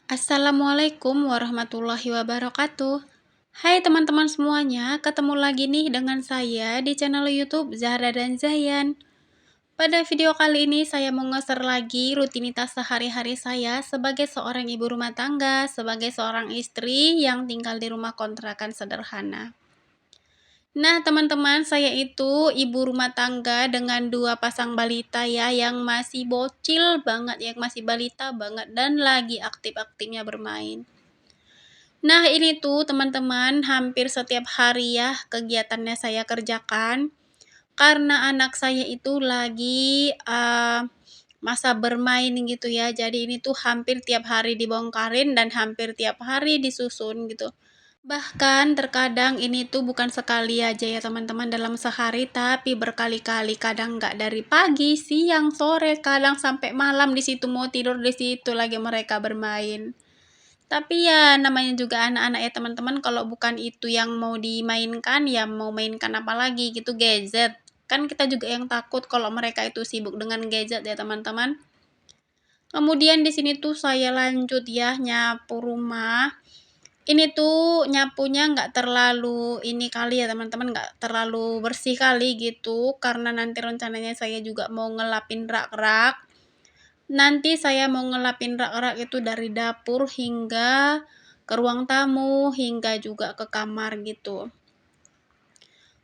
Assalamualaikum warahmatullahi wabarakatuh. Hai teman-teman semuanya, ketemu lagi nih dengan saya di channel YouTube Zahra dan Zayan. Pada video kali ini saya mau nge-share lagi rutinitas sehari-hari saya sebagai seorang ibu rumah tangga, sebagai seorang istri yang tinggal di rumah kontrakan sederhana. Nah, teman-teman, saya itu ibu rumah tangga dengan 2 pasang balita ya, yang masih bocil banget, yang masih balita banget dan lagi aktif-aktifnya bermain. Nah, ini tuh teman-teman, hampir setiap hari ya kegiatannya saya kerjakan, karena anak saya itu lagi, masa bermain gitu ya. Jadi ini tuh hampir tiap hari dibongkarin dan hampir tiap hari disusun gitu. Bahkan terkadang ini tuh bukan sekali aja ya teman-teman dalam sehari, tapi berkali-kali. Kadang nggak dari pagi, siang, sore, kadang sampai malam di situ, mau tidur di situ lagi mereka bermain. Tapi ya namanya juga anak-anak ya teman-teman, kalau bukan itu yang mau dimainkan, ya mau mainkan apa lagi gitu, gadget. Kan kita juga yang takut kalau mereka itu sibuk dengan gadget ya teman-teman. Kemudian di sini tuh saya lanjut ya nyapu rumah. Ini tuh nyapunya nggak terlalu ini kali ya teman-teman, nggak terlalu bersih kali gitu, karena nanti rencananya saya juga mau ngelapin rak-rak. Nanti saya mau ngelapin rak-rak itu dari dapur hingga ke ruang tamu, hingga juga ke kamar gitu.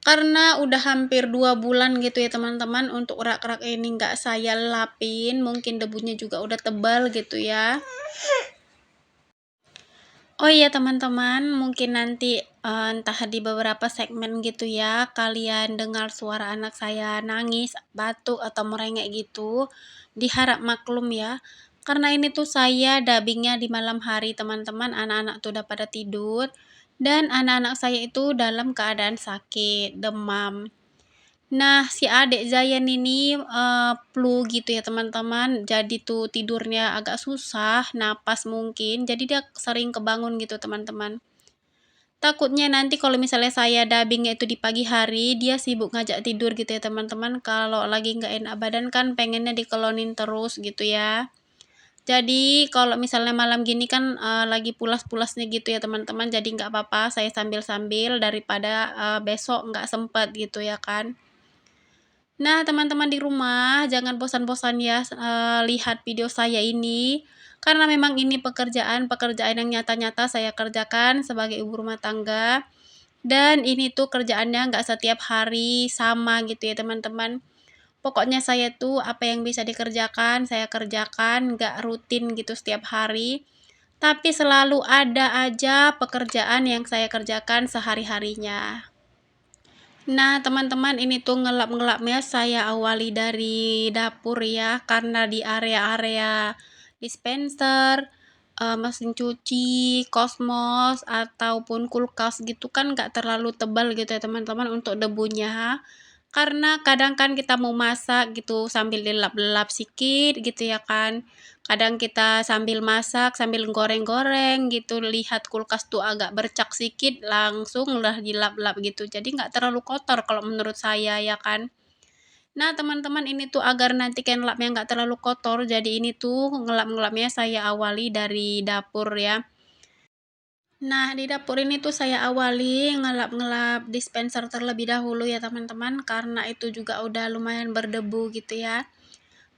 Karena udah hampir 2 bulan gitu ya teman-teman, untuk rak-rak ini nggak saya lapin, mungkin debunya juga udah tebal gitu ya. Oh iya teman-teman, mungkin nanti entah di beberapa segmen gitu ya, kalian dengar suara anak saya nangis, batuk, atau merengek gitu, diharap maklum ya. Karena ini tuh saya dubbingnya di malam hari teman-teman, anak-anak tuh udah pada tidur, dan anak-anak saya itu dalam keadaan sakit, demam. Nah, si adik Zayan ini, flu gitu ya teman-teman, jadi tuh tidurnya agak susah, napas mungkin, jadi dia sering kebangun gitu teman-teman. Takutnya nanti kalau misalnya saya dubbingnya itu di pagi hari, dia sibuk ngajak tidur gitu ya teman-teman, kalau lagi nggak enak badan kan pengennya dikelonin terus gitu ya. Jadi kalau misalnya malam gini kan, lagi pulas-pulasnya gitu ya teman-teman, jadi nggak apa-apa saya sambil-sambil daripada, besok nggak sempet gitu ya kan. Nah, teman-teman di rumah jangan bosan-bosan ya, lihat video saya ini, karena memang ini pekerjaan yang nyata-nyata saya kerjakan sebagai ibu rumah tangga, dan ini tuh kerjaannya nggak setiap hari sama gitu ya teman-teman. Pokoknya saya tuh apa yang bisa dikerjakan, saya kerjakan, nggak rutin gitu setiap hari, tapi selalu ada aja pekerjaan yang saya kerjakan sehari-harinya. Nah, teman-teman, ini tuh ngelap-ngelapnya saya awali dari dapur ya, karena di area-area dispenser, mesin cuci, kosmos, ataupun kulkas gitu kan nggak terlalu tebal gitu ya teman-teman untuk debunya. Karena kadang kan kita mau masak gitu sambil dilap-lap sikit gitu ya kan. Kadang kita sambil masak, sambil goreng-goreng gitu, lihat kulkas tuh agak bercak sikit, langsung udah dilap-lap gitu. Jadi nggak terlalu kotor kalau menurut saya ya kan. Nah teman-teman, ini tuh agar nanti kain lapnya nggak terlalu kotor, jadi ini tuh ngelap-ngelapnya saya awali dari dapur ya. Nah, di dapur ini tuh saya awali ngelap-ngelap dispenser terlebih dahulu ya teman-teman, karena itu juga udah lumayan berdebu gitu ya.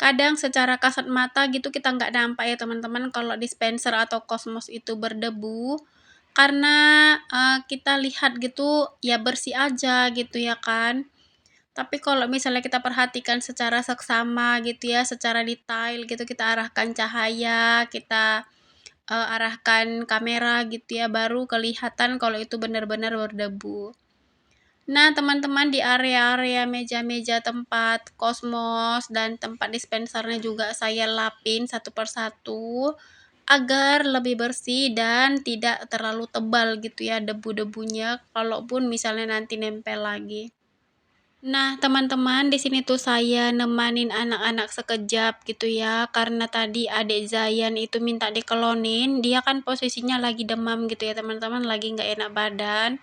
Kadang secara kasat mata gitu kita nggak nampak ya teman-teman kalau dispenser atau kosmos itu berdebu, karena kita lihat gitu ya bersih aja gitu ya kan. Tapi kalau misalnya kita perhatikan secara seksama gitu ya, secara detail gitu, kita arahkan cahaya, kita arahkan kamera gitu ya, baru kelihatan kalau itu benar-benar berdebu. Nah, teman-teman, di area-area meja-meja tempat kosmos dan tempat dispensernya juga saya lapin satu persatu agar lebih bersih dan tidak terlalu tebal gitu ya debu-debunya, kalaupun misalnya nanti nempel lagi. Nah, teman-teman, di sini tuh saya nemanin anak-anak sekejap gitu ya, karena tadi adik Zayan itu minta dikelonin, dia kan posisinya lagi demam gitu ya teman-teman, lagi nggak enak badan.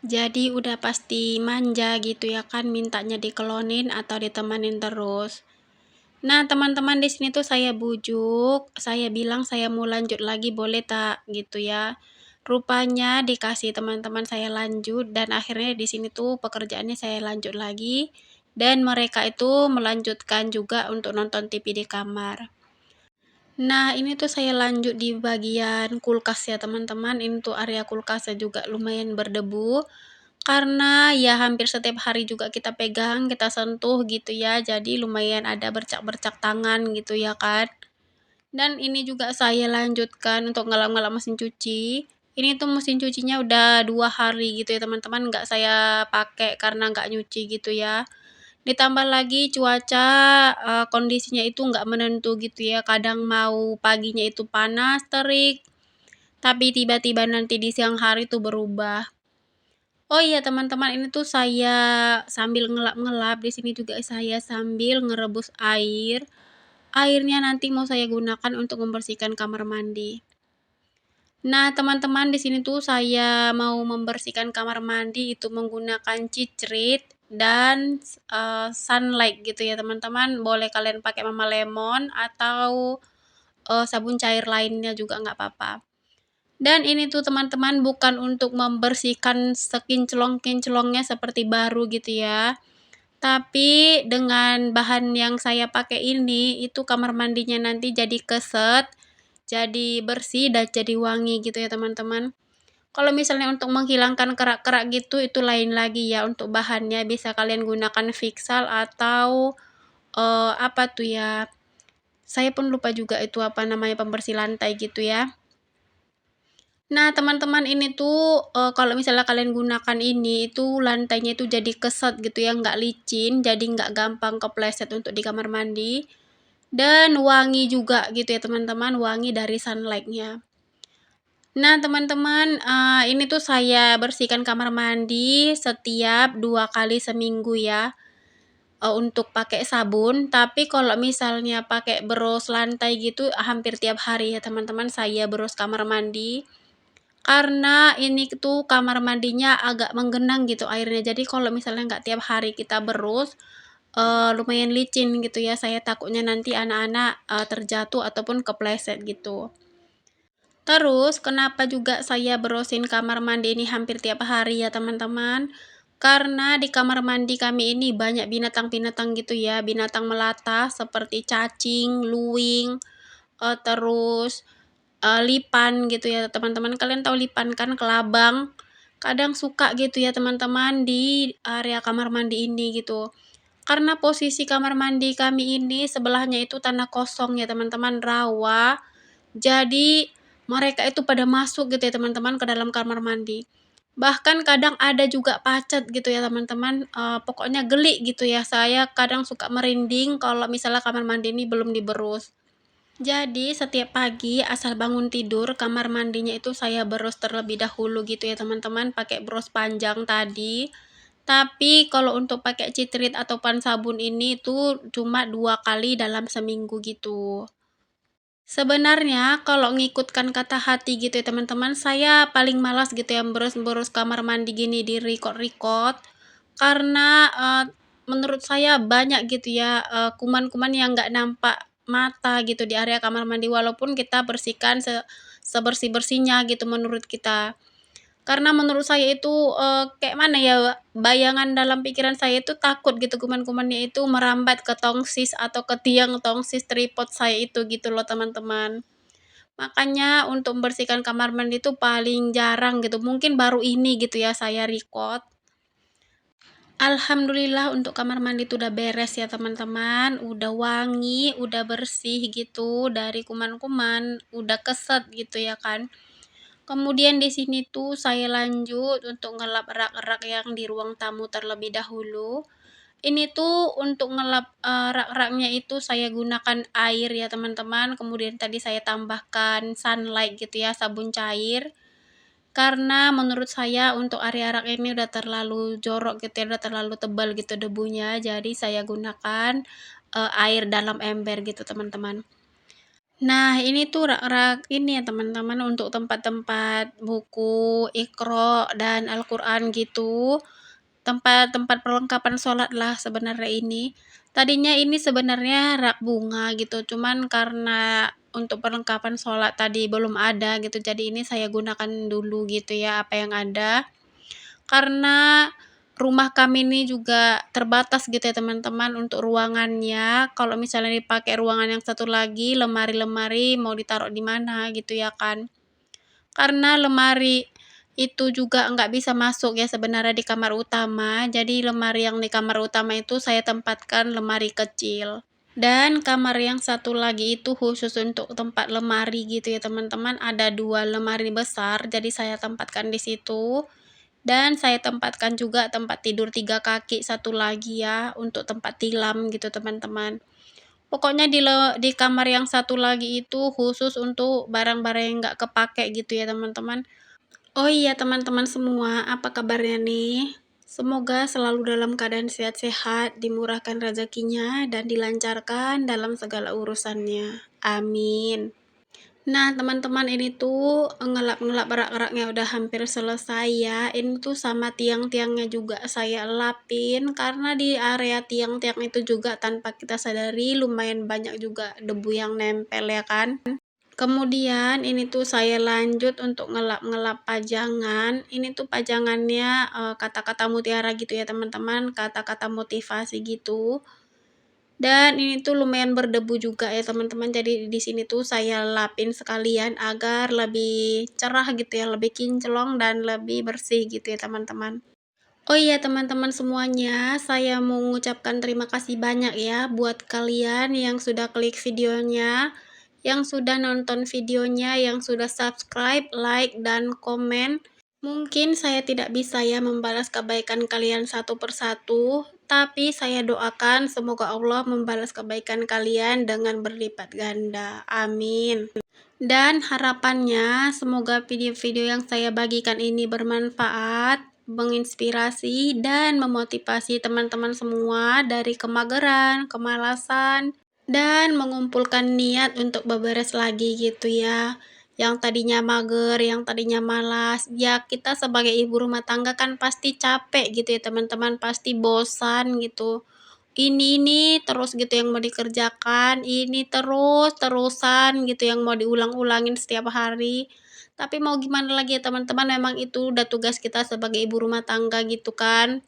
Jadi udah pasti manja gitu ya kan, mintanya dikelonin atau ditemanin terus. Nah, teman-teman di sini tuh saya bujuk, saya bilang saya mau lanjut lagi boleh tak gitu ya. Rupanya dikasih teman-teman saya lanjut dan akhirnya di sini tuh pekerjaannya saya lanjut lagi dan mereka itu melanjutkan juga untuk nonton TV di kamar. Nah, ini tuh saya lanjut di bagian kulkas ya teman-teman. Ini tuh area kulkasnya juga lumayan berdebu. Karena ya hampir setiap hari juga kita pegang, kita sentuh gitu ya. Jadi lumayan ada bercak-bercak tangan gitu ya kan. Dan ini juga saya lanjutkan untuk ngelap-ngelap mesin cuci. Ini tuh mesin cucinya udah 2 hari gitu ya teman-teman, nggak saya pakai karena nggak nyuci gitu ya. Ditambah lagi cuaca, kondisinya itu nggak menentu gitu ya, kadang mau paginya itu panas terik, tapi tiba-tiba nanti di siang hari tuh berubah. Oh iya teman-teman, ini tuh saya sambil ngelap-ngelap, di sini juga saya sambil ngerebus air. Airnya nanti mau saya gunakan untuk membersihkan kamar mandi. Nah, teman-teman di sini tuh saya mau membersihkan kamar mandi itu menggunakan citrit dan, sunlight gitu ya teman-teman, boleh kalian pakai Mama Lemon atau, sabun cair lainnya juga nggak apa-apa. Dan ini tuh teman-teman bukan untuk membersihkan sekinclong-kinclongnya seperti baru gitu ya, tapi dengan bahan yang saya pakai ini, itu kamar mandinya nanti jadi keset, jadi bersih dan jadi wangi gitu ya teman-teman. Kalau misalnya untuk menghilangkan kerak-kerak gitu itu lain lagi ya untuk bahannya bisa kalian gunakan Vixal atau, apa tuh ya, saya pun lupa juga itu apa namanya pembersih lantai gitu ya. Nah teman-teman ini tuh, kalau misalnya kalian gunakan ini itu lantainya itu jadi keset gitu ya, nggak licin, jadi nggak gampang kepleset untuk di kamar mandi, dan wangi juga gitu ya teman-teman, wangi dari sunlight-nya. Nah teman-teman, ini tuh saya bersihkan kamar mandi setiap 2 kali seminggu ya, untuk pakai sabun, tapi kalau misalnya pakai bros lantai gitu hampir tiap hari ya teman-teman saya bros kamar mandi. Karena ini tuh kamar mandinya agak menggenang gitu airnya, jadi kalau misalnya nggak tiap hari kita berus, lumayan licin gitu ya, saya takutnya nanti anak-anak, terjatuh ataupun kepleset gitu. Terus kenapa juga saya beresin kamar mandi ini hampir tiap hari ya teman-teman, karena di kamar mandi kami ini banyak binatang-binatang gitu ya, binatang melata seperti cacing, luwing, terus lipan gitu ya teman-teman. Kalian tahu lipan kan, kelabang. Kadang suka gitu ya teman-teman di area kamar mandi ini gitu. Karena posisi kamar mandi kami ini sebelahnya itu tanah kosong ya teman-teman, rawa. Jadi mereka itu pada masuk gitu ya teman-teman ke dalam kamar mandi. Bahkan kadang ada juga pacet gitu ya teman-teman, pokoknya geli gitu ya. Saya kadang suka merinding kalau misalnya kamar mandi ini belum diberus. Jadi setiap pagi asal bangun tidur kamar mandinya itu saya berus terlebih dahulu gitu ya teman-teman pakai bros panjang tadi. Tapi kalau untuk pakai citrit atau pan sabun ini tuh cuma 2 kali dalam seminggu gitu. Sebenarnya kalau ngikutkan kata hati gitu ya teman-teman, saya paling malas gitu ya boros-boros kamar mandi gini di record-record. Karena, menurut saya banyak gitu ya, kuman-kuman yang nggak nampak mata gitu di area kamar mandi walaupun kita bersihkan sebersih-bersihnya gitu menurut kita. Karena menurut saya itu, kayak mana ya, bayangan dalam pikiran saya itu takut gitu kuman-kumannya itu merambat ke tongsis atau ke tiang tongsis tripod saya itu gitu loh teman-teman. Makanya untuk membersihkan kamar mandi itu paling jarang gitu, mungkin baru ini gitu ya saya record. Alhamdulillah untuk kamar mandi itu udah beres ya teman-teman, udah wangi, udah bersih gitu dari kuman-kuman, udah keset gitu ya kan. Kemudian di sini tuh saya lanjut untuk ngelap rak-rak yang di ruang tamu terlebih dahulu. Ini tuh untuk ngelap, rak-raknya itu saya gunakan air ya teman-teman, kemudian tadi saya tambahkan sunlight gitu ya, sabun cair. Karena menurut saya untuk area rak ini udah terlalu jorok gitu ya, udah terlalu tebal gitu debunya, jadi saya gunakan, air dalam ember gitu teman-teman. Nah, ini tuh rak-rak ini ya teman-teman untuk tempat-tempat buku, Iqra, dan Al-Quran gitu. Tempat-tempat perlengkapan sholat lah sebenarnya ini. Tadinya ini sebenarnya rak bunga gitu, cuman karena untuk perlengkapan sholat tadi belum ada gitu, jadi ini saya gunakan dulu gitu ya, apa yang ada. Karena rumah kami ini juga terbatas gitu ya teman-teman untuk ruangannya, kalau misalnya dipakai ruangan yang satu lagi, lemari-lemari mau ditaruh di mana gitu ya kan. Karena lemari itu juga nggak bisa masuk ya sebenarnya di kamar utama, jadi lemari yang di kamar utama itu saya tempatkan lemari kecil. Dan kamar yang satu lagi itu khusus untuk tempat lemari gitu ya teman-teman, ada 2 lemari besar, jadi saya tempatkan di situ. Dan saya tempatkan juga tempat tidur 3 kaki satu lagi ya, untuk tempat tilam gitu teman-teman. Pokoknya di kamar yang satu lagi itu khusus untuk barang-barang yang nggak kepake gitu ya teman-teman. Oh iya teman-teman semua, apa kabarnya nih? Semoga selalu dalam keadaan sehat-sehat, dimurahkan rezekinya, dan dilancarkan dalam segala urusannya. Amin. Nah teman-teman ini tuh ngelap-ngelap rak-raknya udah hampir selesai ya. Ini tuh sama tiang-tiangnya juga saya lapin, karena di area tiang-tiang itu juga tanpa kita sadari lumayan banyak juga debu yang nempel ya kan. Kemudian ini tuh saya lanjut untuk ngelap-ngelap pajangan. Ini tuh pajangannya kata-kata mutiara gitu ya teman-teman, kata-kata motivasi gitu. Dan ini tuh lumayan berdebu juga ya teman-teman. Jadi di sini tuh saya lapin sekalian agar lebih cerah gitu ya, lebih kinclong dan lebih bersih gitu ya teman-teman. Oh iya teman-teman semuanya, saya mau mengucapkan terima kasih banyak ya buat kalian yang sudah klik videonya, yang sudah nonton videonya, yang sudah subscribe, like, dan komen. Mungkin saya tidak bisa ya membalas kebaikan kalian satu persatu, tapi saya doakan semoga Allah membalas kebaikan kalian dengan berlipat ganda. Amin. Dan harapannya semoga video-video yang saya bagikan ini bermanfaat, menginspirasi, dan memotivasi teman-teman semua dari kemageran, kemalasan, dan mengumpulkan niat untuk beberes lagi gitu ya. Yang tadinya mager, yang tadinya malas, ya kita sebagai ibu rumah tangga kan pasti capek gitu ya teman-teman, pasti bosan gitu. Ini terus gitu yang mau dikerjakan, ini terus-terusan gitu yang mau diulang-ulangin setiap hari. Tapi mau gimana lagi ya teman-teman, memang itu udah tugas kita sebagai ibu rumah tangga gitu kan.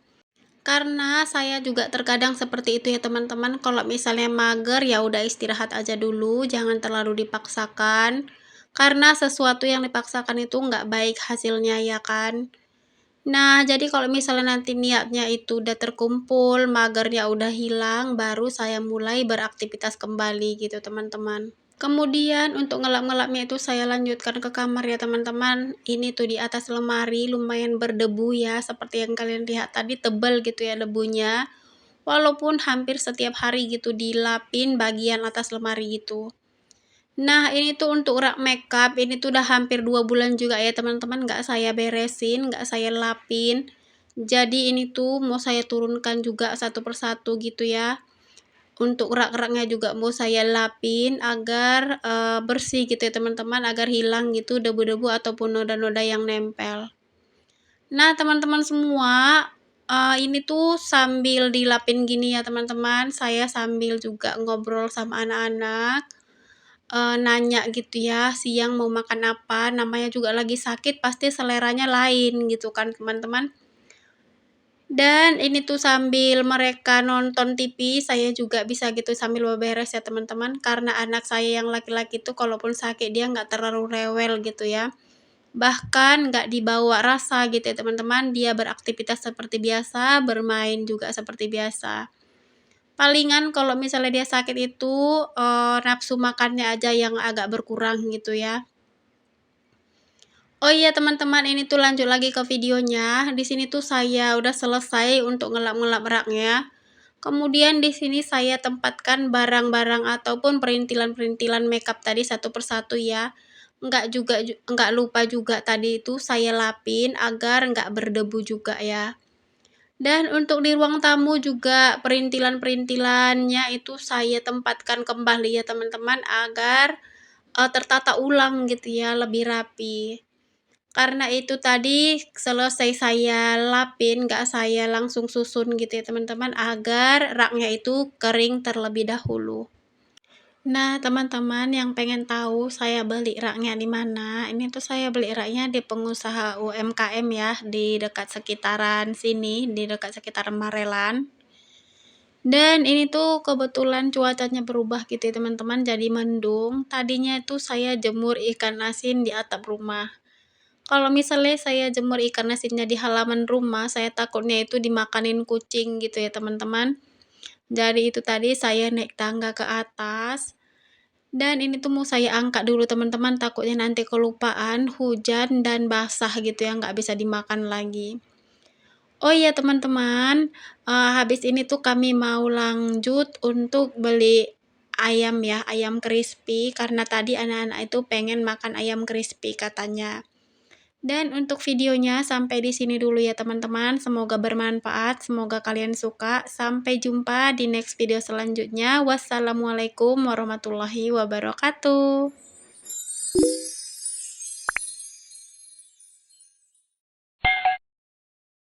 Karena saya juga terkadang seperti itu ya teman-teman, kalau misalnya mager ya udah istirahat aja dulu, jangan terlalu dipaksakan. Karena sesuatu yang dipaksakan itu nggak baik hasilnya ya kan. Nah, jadi kalau misalnya nanti niatnya itu udah terkumpul, magernya udah hilang, baru saya mulai beraktivitas kembali gitu teman-teman. Kemudian untuk ngelap-ngelapnya itu saya lanjutkan ke kamar ya teman-teman. Ini tuh di atas lemari lumayan berdebu ya, seperti yang kalian lihat tadi tebal gitu ya debunya. Walaupun hampir setiap hari gitu dilapin bagian atas lemari gitu. Nah ini tuh untuk rak makeup, ini tuh udah hampir 2 bulan juga ya teman-teman nggak saya beresin, nggak saya lapin. Jadi ini tuh mau saya turunkan juga satu persatu gitu ya. Untuk rak-raknya juga mau saya lapin agar bersih gitu ya teman-teman, agar hilang gitu debu-debu ataupun noda-noda yang nempel. Nah teman-teman semua, ini tuh sambil dilapin gini ya teman-teman, saya sambil juga ngobrol sama anak-anak. Nanya gitu ya, siang mau makan apa, namanya juga lagi sakit pasti seleranya lain gitu kan teman-teman. Dan ini tuh sambil mereka nonton TV, saya juga bisa gitu sambil beberes ya teman-teman, karena anak saya yang laki-laki tuh kalaupun sakit dia nggak terlalu rewel gitu ya. Bahkan nggak dibawa rasa gitu ya teman-teman, dia beraktivitas seperti biasa, bermain juga seperti biasa. Palingan kalau misalnya dia sakit itu, nafsu makannya aja yang agak berkurang gitu ya. Oh iya teman-teman, ini tuh lanjut lagi ke videonya. Di sini tuh saya udah selesai untuk ngelap-ngelap raknya. Kemudian di sini saya tempatkan barang-barang ataupun perintilan-perintilan makeup tadi satu persatu ya. Nggak lupa juga tadi itu saya lapin agar nggak berdebu juga ya. Dan untuk di ruang tamu juga perintilan-perintilannya itu saya tempatkan kembali ya teman-teman agar tertata ulang gitu ya, lebih rapi. Karena itu tadi selesai saya lapin, nggak saya langsung susun gitu ya teman-teman, agar raknya itu kering terlebih dahulu. Nah, teman-teman yang pengen tahu saya beli raknya di mana, ini tuh saya beli raknya di pengusaha UMKM ya, di dekat sekitaran sini, di dekat sekitaran Marelan. Dan ini tuh kebetulan cuacanya berubah gitu ya teman-teman, jadi mendung. Tadinya itu saya jemur ikan asin di atap rumah. Kalau misalnya saya jemur ikan asinnya di halaman rumah, saya takutnya itu dimakanin kucing gitu ya teman-teman. Jadi itu tadi saya naik tangga ke atas, dan ini tuh mau saya angkat dulu teman-teman, takutnya nanti kelupaan, hujan dan basah gitu ya, nggak bisa dimakan lagi. Oh iya teman-teman, habis ini tuh kami mau lanjut untuk beli ayam ya, ayam crispy, karena tadi anak-anak itu pengen makan ayam crispy katanya. Dan untuk videonya sampai di sini dulu ya teman-teman, semoga bermanfaat, semoga kalian suka. Sampai jumpa di next video selanjutnya. Wassalamualaikum warahmatullahi wabarakatuh.